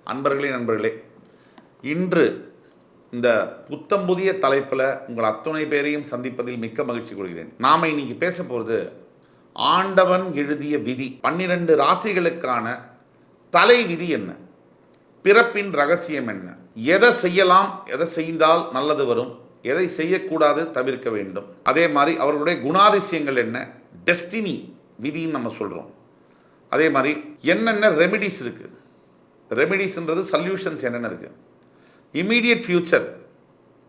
நண்பர்களே, இன்று இந்த புத்தம் புதிய தலைப்பில் உங்கள் அத்துணை பேரையும் சந்திப்பதில் மிக்க மகிழ்ச்சி கொள்கிறேன். நாம் இன்னைக்கு பேச போகிறது ஆண்டவன் எழுதிய விதி. 12 ராசிகளுக்கான தலை விதி என்ன, பிறப்பின் ரகசியம் என்ன, எதை செய்யலாம், எதை செய்தால் நல்லது வரும், எதை செய்யக்கூடாது, தவிர்க்க வேண்டும், அதே மாதிரி அவர்களுடைய குணாதிசயங்கள் என்ன, டெஸ்டினி விதின்னு நம்ம சொல்கிறோம். அதே மாதிரி என்னென்ன ரெமிடிஸ் இருக்குது, ரெமிடிஸ்ன்றது சொல்யூஷன்ஸ் என்னென்ன இருக்குது, இமீடியட் ஃபியூச்சர்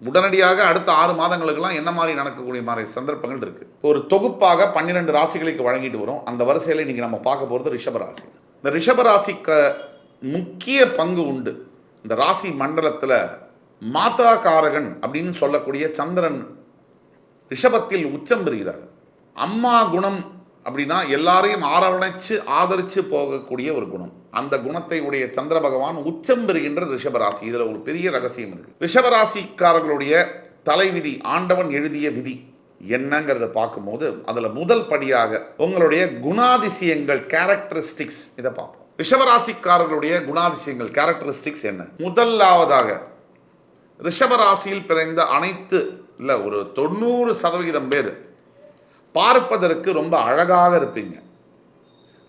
உடனடியாக அடுத்த 6 மாதங்களுக்கெல்லாம் என்ன மாதிரி நடக்கக்கூடிய மாதிரி சந்தர்ப்பங்கள் இருக்குது. ஒரு தொகுப்பாக 12 ராசிகளுக்கு வழங்கிட்டு வரும். அந்த வரிசையில் இன்றைக்கி நம்ம பார்க்க போகிறது ரிஷபராசி. இந்த ரிஷபராசிக்கு முக்கிய பங்கு உண்டு. இந்த ராசி மண்டலத்தில் மாதா காரகன் அப்படின்னு சொல்லக்கூடிய சந்திரன் ரிஷபத்தில் உச்சம் பெறுகிறார். அம்மா குணம் அப்படின்னா எல்லாரையும் அரவணைச்சு ஆதரித்து போகக்கூடிய ஒரு குணம். அந்த குணத்தை உடைய சந்திர பகவான் உச்சம் பெறுகின்ற ரிஷபராசி. இதில் ஒரு பெரிய ரகசியம் இருக்கு. ரிஷபராசிக்காரர்களுடைய தலைவிதி, ஆண்டவன் எழுதிய விதி என்னங்கிறத பார்க்கும்போது அதில் முதல் படியாக உங்களுடைய குணாதிசயங்கள், கேரக்டரிஸ்டிக்ஸ், இதை பார்ப்போம். ரிஷபராசிக்காரர்களுடைய குணாதிசயங்கள், கேரக்டரிஸ்டிக்ஸ் என்ன? முதலாவதாக ரிஷபராசியில் பிறந்த அனைத்து இல்லை ஒரு 90% பேர் பார்ப்பதற்கு ரொம்ப அழகாக இருப்பீங்க.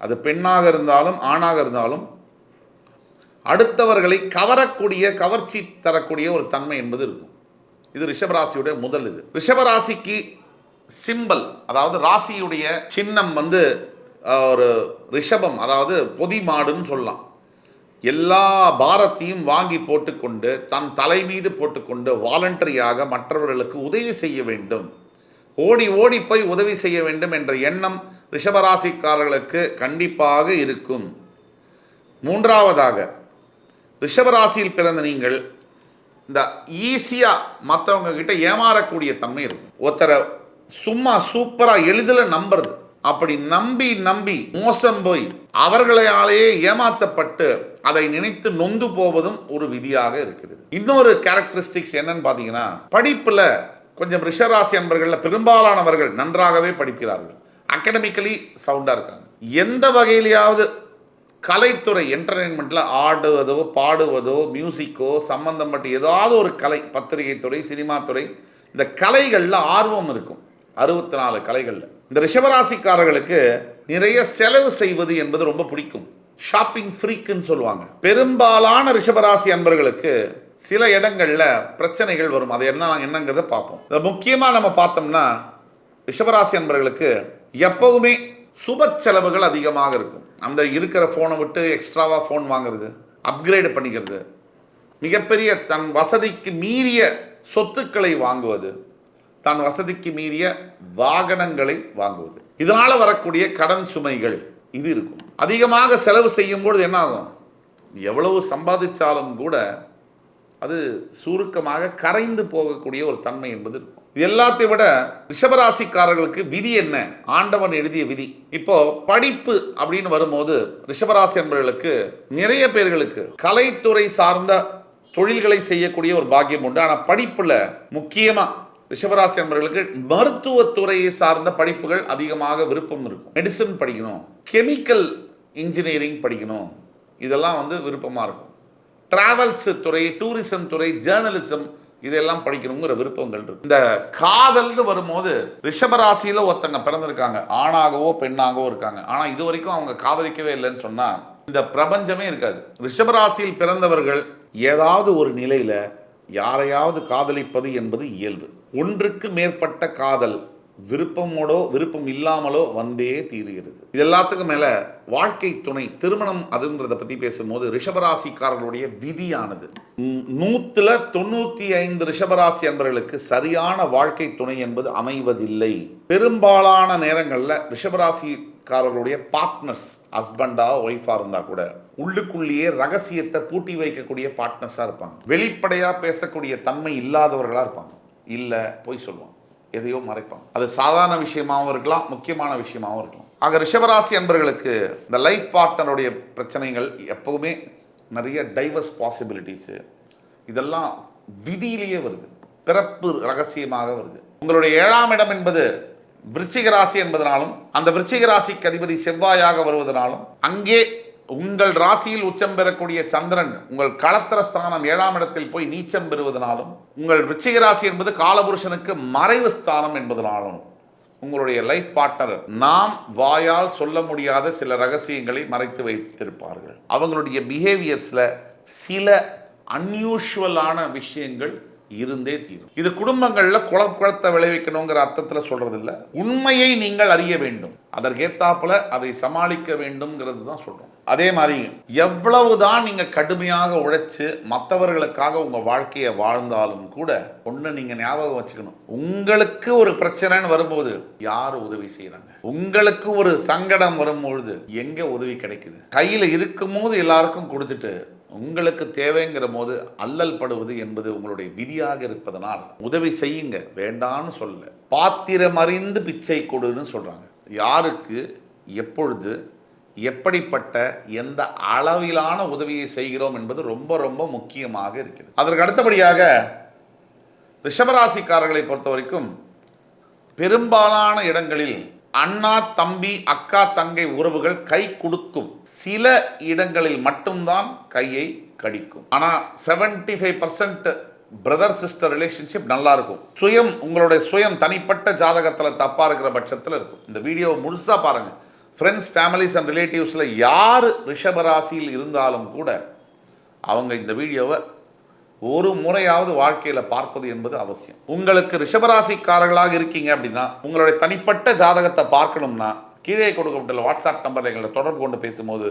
அது பெண்ணாக இருந்தாலும் ஆணாக இருந்தாலும் அடுத்தவர்களை கவரக்கூடிய, கவர்ச்சி தரக்கூடிய ஒரு தன்மை என்பது இருக்கும். இது ரிஷபராசியுடைய முதல். இது ரிஷபராசிக்கு சிம்பல், அதாவது ராசியுடைய சின்னம் ஒரு ரிஷபம், அதாவது பொதி மாடுன்னு சொல்லலாம். எல்லா பாரத்தையும் வாங்கி போட்டுக்கொண்டு தன் தலை மீது போட்டுக்கொண்டு வாலண்டரியாக மற்றவர்களுக்கு உதவி செய்ய வேண்டும், ஓடி ஓடி போய் உதவி செய்ய வேண்டும் என்ற எண்ணம் ரிஷபராசிக்காரர்களுக்கு கண்டிப்பாக இருக்கும். மூன்றாவதாக ரிஷபராசியில் பிறந்த நீங்கள் இந்த ஈஸியாக மற்றவங்க கிட்ட ஏமாறக்கூடிய தன்மை இருக்கும். ஒருத்தரை சும்மா சூப்பராக எளிதில் நம்புறது, அப்படி நம்பி நம்பி மோசம் போய் அவர்களாலேயே ஏமாற்றப்பட்டு அதை நினைத்து நொந்து போவதும் ஒரு விதியாக இருக்கிறது. இன்னொரு கேரக்டரிஸ்டிக்ஸ் என்னன்னு பார்த்தீங்கன்னா, படிப்பில் கொஞ்சம் ரிஷபராசி அன்பர்களில் பெரும்பாலானவர்கள் நன்றாகவே படிக்கிறார்கள், அகடமிக்கலி சவுண்டாக இருக்காங்க. எந்த வகையிலையாவது கலைத்துறை, என்டர்டெயின்மெண்ட்டில் ஆடுவதோ பாடுவதோ மியூசிக்கோ சம்பந்தப்பட்ட ஏதாவது ஒரு கலை, பத்திரிகை துறை, சினிமா துறை, இந்த கலைகளில் ஆர்வம் இருக்கும். 64 கலைகளில் இந்த ரிஷபராசிக்காரர்களுக்கு நிறைய செலவு செய்வது என்பது ரொம்ப பிடிக்கும். ஷாப்பிங் ஃப்ரீக்குன்னு சொல்லுவாங்க. பெரும்பாலான ரிஷபராசி அன்பர்களுக்கு சில இடங்களில் பிரச்சனைகள் வரும். அது என்னங்கிறத பார்ப்போம். முக்கியமாக நம்ம பார்த்தோம்னா ரிஷபராசி அன்பர்களுக்கு எப்பவுமே சுப செலவுகள் அதிகமாக இருக்கும். அந்த இருக்கிற ஃபோனை விட்டு எக்ஸ்ட்ராவாக ஃபோன் வாங்குறது, அப்கிரேடு பண்ணிக்கிறது, மிகப்பெரிய தன் வசதிக்கு மீறிய சொத்துக்களை வாங்குவது, தன் வசதிக்கு மீறிய வாகனங்களை வாங்குவது, இதனால் வரக்கூடிய கடன் சுமைகள் இது இருக்கும். அதிகமாக செலவு செய்யும்போது என்ன ஆகும், எவ்வளவு சம்பாதிச்சாலும் கூட அது சுருக்கமாக கரைந்து போகக்கூடிய ஒரு தன்மை என்பது இருக்கும். இது எல்லாத்தையும் விட ரிஷபராசிக்காரர்களுக்கு விதி என்ன, ஆண்டவன் எழுதிய விதி. இப்போ படிப்பு அப்படின்னு வரும்போது ரிஷபராசி என்பவர்களுக்கு நிறைய பேர்களுக்கு கலைத்துறை சார்ந்த தொழில்களை செய்யக்கூடிய ஒரு பாக்கியம் உண்டு. ஆனால் படிப்பில் முக்கியமாக ரிஷபராசி என்பவர்களுக்கு மருத்துவத்துறையை சார்ந்த படிப்புகள் அதிகமாக விருப்பம் இருக்கும். மெடிசன் படிக்கணும், கெமிக்கல் இன்ஜினியரிங் படிக்கணும், இதெல்லாம் விருப்பமாக இருக்கும். டிராவல்ஸ் துறை, டூரிசம் துறை, ஜேர்னலிசம், இதெல்லாம் படிக்கணுங்கிற விருப்பங்கள் இருக்கு. இந்த காதல்னு வரும்போது ரிஷபராசியில் ஒருத்தங்க பிறந்திருக்காங்க, ஆணாகவோ பெண்ணாகவோ இருக்காங்க, ஆனால் இது வரைக்கும் அவங்க காதலிக்கவே இல்லைன்னு சொன்னால் இந்த பிரபஞ்சமே இருக்காது. ரிஷபராசியில் பிறந்தவர்கள் ஏதாவது ஒரு நிலையில் யாரையாவது காதலிப்பது என்பது இயல்பு. ஒன்றுக்கு மேற்பட்ட காதல் விருப்பமோடோ விருப்பம் இல்லாமலோ வந்தே தீருகிறது. இது எல்லாத்துக்கும் மேல வாழ்க்கை துணை, திருமணம் அதுன்றதை பத்தி பேசும்போது ரிஷபராசிக்காரர்களுடைய விதியானது 100-95 ரிஷபராசி அன்பர்களுக்கு சரியான வாழ்க்கை துணை என்பது அமைவதில்லை. பெரும்பாலான நேரங்களில் ரிஷபராசிக்காரர்களுடைய பார்ட்னர்ஸ், ஹஸ்பண்டா ஒய்ஃபா இருந்தா கூட உள்ளுக்குள்ளேயே ரகசியத்தை பூட்டி வைக்கக்கூடிய பார்ட்னர்ஸா இருப்பாங்க. வெளிப்படையா பேசக்கூடிய தன்மை இல்லாதவர்களா இருப்பாங்க. இல்லை போய் சொல்லுவாங்க, எதையோ மறைப்பாங்க. அது சாதாரண விஷயமாகவும் இருக்கலாம், முக்கியமான விஷயமாகவும் இருக்கலாம். ஆக ரிஷபராசி அன்பர்களுக்கு இந்த லைஃப் பார்ட்னருடைய பிரச்சனைகள் எப்பவுமே நிறைய டைவர்ஸ் பாசிபிலிட்டிஸு, இதெல்லாம் விதியிலேயே வருது, பிறப்பு ரகசியமாக வருது. உங்களுடைய 7ஆம் இடம் என்பது விருச்சிக ராசி என்பதனாலும் அந்த விருச்சிக ராசிக்கு அதிபதி செவ்வாயாக வருவதனாலும் அங்கே உங்கள் ராசியில் உச்சம் பெறக்கூடிய சந்திரன் உங்கள் களத்திர ஸ்தானம் 7ஆம் இடத்தில் போய் நீச்சம் பெறுவதனாலும், உங்கள் விருச்சிக ராசி என்பது காலபுருஷனுக்கு மறைவு ஸ்தானம் என்பதனாலும் உங்களுடைய லைஃப் பார்ட்னர் நாம் வாயால் சொல்ல முடியாத சில ரகசியங்களை மறைத்து வைத்திருப்பார்கள். அவங்களுடைய பிஹேவியர்ஸ்ல சில அன்யூஷுவலான விஷயங்கள் இருந்தே தீரும். இது குடும்பங்கள்ல குழப்பத்தை விளைவிக்கணுங்கிற அர்த்தத்தில் சொல்றது இல்லை. உண்மையை நீங்கள் அறிய வேண்டும், அதற்கேத்தாப்புல அதை சமாளிக்க வேண்டும்ங்கிறது தான் சொல்றோம். அதே மாதிரி எவ்வளவுதான் நீங்க கடுமையாக உழைச்சு மற்றவர்களுக்காக உங்க வாழ்க்கையை வாழ்ந்தாலும் கூட ஒண்ணு நீங்க ஞாபகம் வச்சுக்கணும், உங்களுக்கு ஒரு பிரச்சனைன்னு வரும்போது யாரு உதவி செய்யறாங்க? உங்களுக்கு ஒரு சங்கடம் வரும்பொழுது எங்க உதவி கிடைக்குது? கையில இருக்கும் போது எல்லாருக்கும் கொடுத்துட்டு உங்களுக்கு தேவைங்கிற போது அல்லல் படுவது என்பது உங்களுடைய விதியாக இருப்பதனால் உதவி செய்யுங்க, வேண்டான்னு சொல்ல. பாத்திரம் அறிந்து பிச்சை கொடுன்னு சொல்றாங்க. யாருக்கு எப்பொழுது எப்படிப்பட்ட எந்த அளவிலான உதவியை செய்கிறோம் என்பது ரொம்ப ரொம்ப முக்கியமாக இருக்குது. அதற்கு அடுத்தபடியாக ரிஷபராசிக்காரர்களை பொறுத்த வரைக்கும் பெரும்பாலான இடங்களில் அண்ணா தம்பி அக்கா தங்கை உறவுகள் கை கொடுக்கும், சில இடங்களில் மட்டும்தான் கையை கடிக்கும். ஆனா 75% பிரதர் சிஸ்டர் ரிலேஷன்ஷிப் நல்லா இருக்கும். உங்களுடைய சுயம் தனிப்பட்ட ஜாதகத்தில் தப்பா இருக்கிற பட்சத்தில் இருக்கும். இந்த வீடியோவை முழுசா பாருங்க. ஃப்ரெண்ட்ஸ், ஃபேமிலிஸ் அண்ட் ரிலேட்டிவ்ஸில் யார் ரிஷபராசியில் இருந்தாலும் கூட அவங்க இந்த வீடியோவை ஒரு முறையாவது வாழ்க்கையில் பார்ப்பது என்பது அவசியம். உங்களுக்கு ரிஷபராசிக்காரர்களாக இருக்கீங்க அப்படின்னா உங்களுடைய தனிப்பட்ட ஜாதகத்தை பார்க்கணும்னா கீழே கொடுக்கப்பட்டுள்ள வாட்ஸ்அப் நம்பரில் எங்களை தொடர்பு கொண்டு பேசும்போது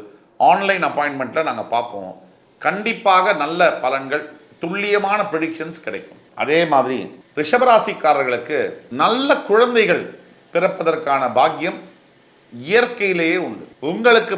ஆன்லைன் அப்பாயின்மெண்ட்டில் நாங்கள் பார்ப்போம். கண்டிப்பாக நல்ல பலன்கள், துல்லியமான ப்ரெடிக்ஷன்ஸ் கிடைக்கும். அதே மாதிரி ரிஷபராசிக்காரர்களுக்கு நல்ல குழந்தைகள் பிறப்பதற்கான பாக்கியம் இயற்கையிலேயே உண்டு. உங்களுக்கு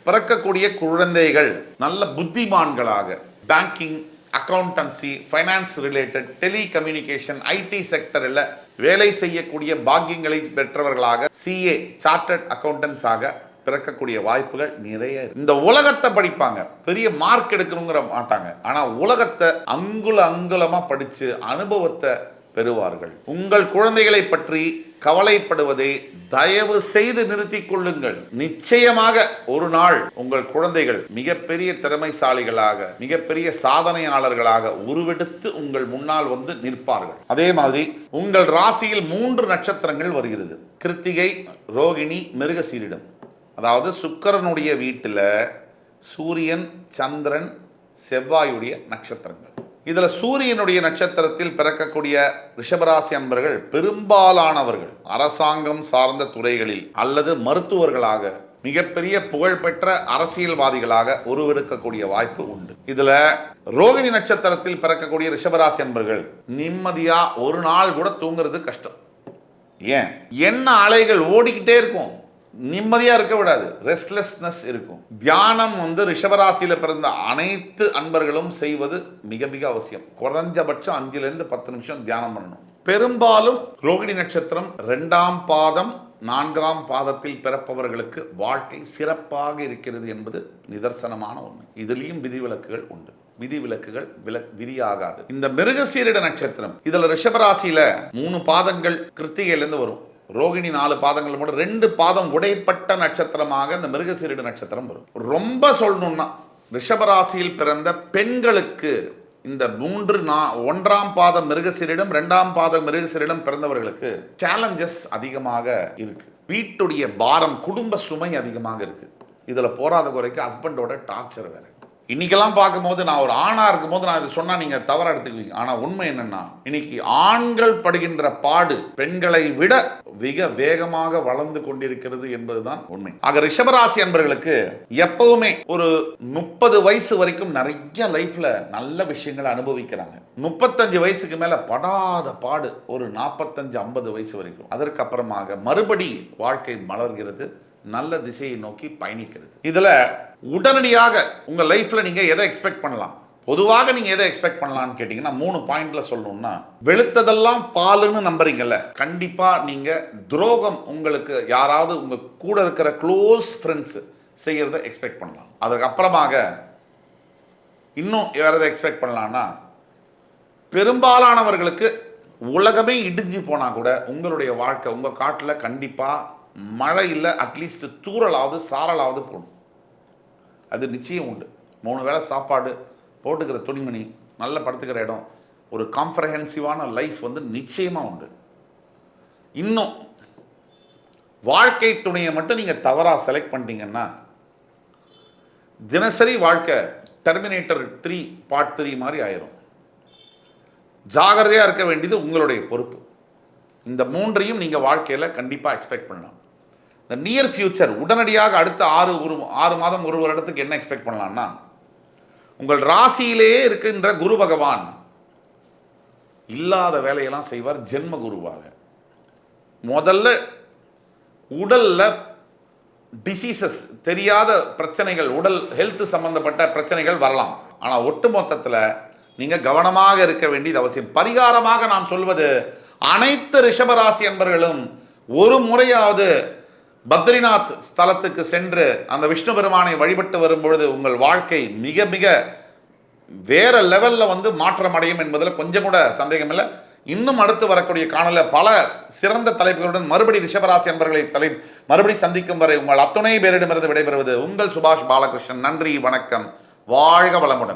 பிறக்கக்கூடிய குழந்தைகள் நல்ல புத்திமான்களாக banking, accountancy, finance related, telecommunication, IT செக்டரில் வேலை செய்யக்கூடிய பாக்கியங்களை பெற்றவர்களாக சிஏ, சார்ட்டர்ட் அக்கௌண்டன்ஸாக பிறக்கக்கூடிய வாய்ப்புகள் நிறைய. இந்த உலகத்தை படிப்பாங்க, பெரிய மார்க் எடுக்கணுங்கிற மாட்டாங்க. ஆனால் உலகத்தை அங்குலமா படித்து அனுபவத்தை பெறுவார்கள். உங்கள் குழந்தைகளை பற்றி கவலைப்படுவதை தயவு செய்து நிறுத்திக் கொள்ளுங்கள். நிச்சயமாக ஒரு நாள் உங்கள் குழந்தைகள் மிகப்பெரிய திறமைசாலிகளாக, மிகப்பெரிய சாதனையாளர்களாக உருவெடுத்து உங்கள் முன்னால் வந்து நிற்பார்கள். அதே மாதிரி உங்கள் ராசியில் 3 நட்சத்திரங்கள் வருகிறது. கிருத்திகை, ரோகிணி, மிருகசீரிடம். அதாவது சுக்கிரனுடைய வீட்டில் சூரியன், சந்திரன், செவ்வாயுடைய நட்சத்திரங்கள். இதுல சூரியனுடைய நட்சத்திரத்தில் பிறக்கக்கூடிய ரிஷபராசி அன்பர்கள் பெரும்பாலானவர்கள் அரசாங்கம் சார்ந்த துறைகளில் அல்லது மருத்துவர்களாக, மிகப்பெரிய புகழ்பெற்ற அரசியல்வாதிகளாக உருவெடுக்கக்கூடிய வாய்ப்பு உண்டு. இதுல ரோகிணி நட்சத்திரத்தில் பிறக்கக்கூடிய ரிஷபராசி அன்பர்கள் நிம்மதியா ஒரு நாள் கூட தூங்குறது கஷ்டம். ஏன்? என்ன அலைகள் ஓடிக்கிட்டே இருக்கும், நிம்மதியா இருக்க விடாது, ரெஸ்ட்லெஸ்னஸ் இருக்கும். தியானம் ரிஷபராசியில பிறந்த அனைத்து அன்பர்களும் செய்வது மிக மிக அவசியம். குறைஞ்சபட்சம் 5 to 10 நிமிஷம் தியானம் பண்ணணும். பெரும்பாலும் ரோகிணி நட்சத்திரம் 2ஆம் பாதம் 4ஆம் பாதத்தில் பிறப்பவர்களுக்கு வாழ்க்கை சிறப்பாக இருக்கிறது என்பது நிதர்சனமான உண்மை. இதுலயும் விதிவிலக்குகள் உண்டு. விதிவிலக்குகள் விதியாகாது. இந்த மிருகசீரிட நட்சத்திரம், இதுல ரிஷபராசியில 3 பாதங்கள் கிருத்திகையிலிருந்து வரும். ரோகிணி 4 பாதங்கள் கூட 2 பாதம் உடைப்பட்ட நட்சத்திரமாக இந்த மிருகசீரிட நட்சத்திரம் வரும். ரொம்ப சொல்லணும்னா ரிஷபராசியில் பிறந்த பெண்களுக்கு இந்த 1ஆம் பாதம் மிருகசீரிடம், 2ஆம் பாதம் மிருகசீரிடம் பிறந்தவர்களுக்கு சேலஞ்சஸ் அதிகமாக இருக்கு. வீட்டுடைய பாரம், குடும்ப சுமை அதிகமாக இருக்கு. இதுல போராத குறைக்கு ஹஸ்பண்டோட டார்ச்சர் வேற. இன்னைக்கெல்லாம் பார்க்கும்போது நான் ஒரு ஆணா இருக்கும் போது நான் இது சொன்னா நீங்க தவறா எடுத்துக்குவீங்க. ஆனா உண்மை என்னன்னா, இன்னைக்கு ஆண்கள் படுகின்ற பாடு பெண்களை விட மிக வேகமாக வளர்ந்து கொண்டிருக்கிறது என்பதுதான் உண்மை. ஆக ரிஷபராசி அன்பர்களுக்கு எப்பவுமே ஒரு 30 வயசு வரைக்கும் நிறைய லைஃப்ல நல்ல விஷயங்களை அனுபவிக்கிறாங்க. 35 வயசுக்கு மேல படாத பாடு ஒரு 45-50 வயசு வரைக்கும். அதற்கு அப்புறமாக மறுபடி வாழ்க்கை மலர்கிறது, நல்ல திசையை நோக்கி பயணிக்கிறது. இதுல உடனடியாக உங்க லைஃப்ல நீங்க எதை எக்ஸ்பெக்ட் பண்ணலாம்? பொதுவாக நீங்க எதை எக்ஸ்பெக்ட் பண்ணலாம்னு கேட்டீங்கன்னா 3 பாயிண்ட்ல சொல்லணும்னா, வெளுத்ததெல்லாம் பாலுன்னு நம்புறீங்கல்ல, கண்டிப்பா நீங்க துரோகம் உங்களுக்கு யாராவது உங்க கூட இருக்கிற க்ளோஸ் ஃப்ரெண்ட்ஸ் செய்யறதை எக்ஸ்பெக்ட் பண்ணலாம். அதுக்கு அப்புறமாக இன்னும் வேற எதை எக்ஸ்பெக்ட் பண்ணலாம்னா, பெரும்பாலானவர்களுக்கு உலகமே இடிஞ்சு போனா கூட உங்களுடைய வாழ்க்கை, உங்க காட்டுல கண்டிப்பா மழை இல்லை, அட்லீஸ்ட் தூறலாவது சாரலாவது போடும். அது நிச்சயம் உண்டு. 3 வேளை சாப்பாடு, போட்டுக்கிற துணிமணி, நல்ல படுத்துக்கிற இடம், ஒரு காம்ப்ரஹென்சிவான லைஃப் வந்து நிச்சயமாக உண்டு. இன்னும் வாழ்க்கை துணையை மட்டும் நீங்கள் தவறாக செலக்ட் பண்ணிட்டீங்கன்னா தினசரி வாழ்க்கை டெர்மினேட்டர் 3 பார்ட் 3 மாதிரி ஆயிரும். ஜாகிரதையாக இருக்க வேண்டியது உங்களுடைய பொறுப்பு. இந்த 3ஐயும் நீங்கள் வாழ்க்கையில் கண்டிப்பாக எக்ஸ்பெக்ட் பண்ணலாம். இந்த நியர் ஃபியூச்சர், உடனடியாக அடுத்த 6 மாதம் 1 வருடத்துக்கு என்ன எக்ஸ்பெக்ட் பண்ணலாம்னா, உங்கள் ராசியிலேயே இருக்கின்ற குரு பகவான் இல்லாத வேலையெல்லாம் செய்வார் ஜென்ம குருவாக. முதல்ல உடல்ல டிசீசஸ், தெரியாத பிரச்சனைகள், உடல் ஹெல்த் சம்பந்தப்பட்ட பிரச்சனைகள் வரலாம். ஆனால் ஒட்டுமொத்தத்தில் நீங்கள் கவனமாக இருக்க வேண்டியது அவசியம். பரிகாரமாக நான் சொல்வது, அனைத்து ரிஷபராசி என்பர்களும் ஒரு முறையாவது பத்ரிநாத் ஸ்தலத்துக்கு சென்று அந்த விஷ்ணு பெருமானை வழிபட்டு வரும்பொழுது உங்கள் வாழ்க்கை மிக மிக வேற லெவலில் வந்து மாற்றம் அடையும் என்பதில் கொஞ்சம் கூட சந்தேகம் இல்லை. இன்னும் அடுத்து வரக்கூடிய காணொலியில் பல சிறந்த தலைப்புகளுடன் மறுபடி ரிஷபராசி என்பர்களை மறுபடி சந்திக்கும் வரை உங்கள் அத்துணை பேரிடமிருந்து விடைபெறுவது உங்கள் சுபாஷ் பாலகிருஷ்ணன். நன்றி, வணக்கம், வாழ்க வளமுடன்.